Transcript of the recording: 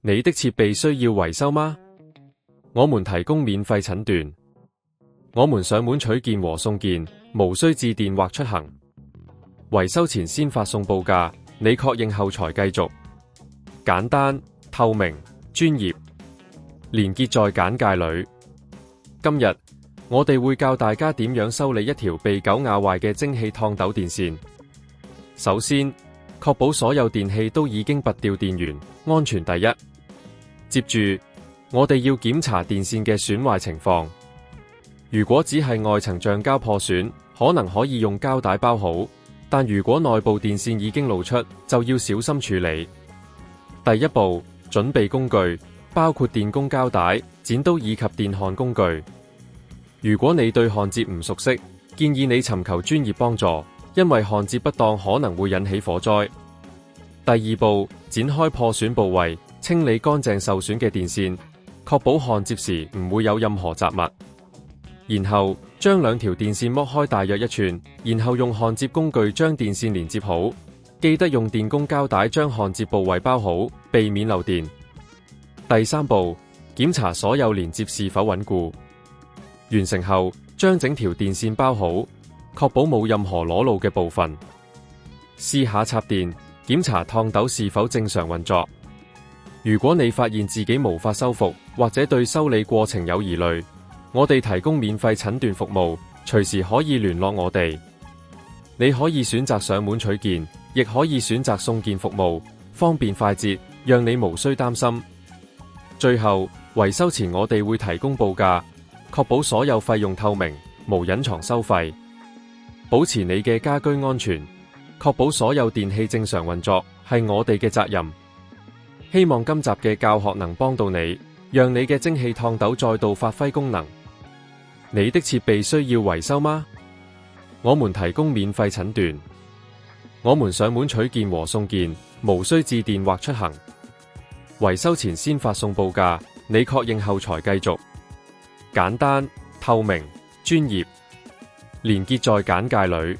你的設備需要維修嗎？我們提供免費診斷，我們上門取件和送件，無需致電或出行。維修前先發送報價，你確認後才繼續。簡單、透明、專業，連結在簡介裏。今日我哋會教大家點樣修理一條被狗咬壞嘅蒸汽燙斗電線。首先，確保所有電器都已經拔掉電源，安全第一。接住，我哋要檢查電線嘅損壞情況。如果只係外層橡膠破損，可能可以用膠帶包好，但如果內部電線已經露出，就要小心處理。第一步，準備工具，包括電工膠帶、剪刀以及電焊工具。如果你對焊接唔熟悉，建議你尋求專業幫助，因為焊接不當可能會引起火災。第二步，剪開破損部位，清理乾淨受損嘅電線，確保焊接時唔會有任何雜物。然後將兩條電線剝開大約1寸，然後用焊接工具將電線連接好。記得用電工膠帶將焊接部位包好，避免漏電。第三步，檢查所有連接是否穩固。完成後，將整條電線包好，確保冇任何裸露嘅部分。試下插電，檢查燙斗是否正常運作。如果你發現自己無法修復，或者對修理過程有疑慮，我哋提供免費診斷服務，隨時可以聯絡我哋。你可以選擇上門取件，亦可以選擇送件服務，方便快捷，讓你無需擔心。最後，維修前我哋會提供報價，確保所有費用透明，無隱藏收費，保持你嘅家居安全，確保所有電器正常運作，係我哋嘅責任。希望今集嘅教學能幫到你，讓你嘅蒸汽燙斗再度發揮功能。你的設備需要維修嗎？我們提供免費診斷，我們上門取件和送件，無需致電或出行。維修前先發送報價，你確認後才繼續。簡單、透明、專業，連結在簡介裏。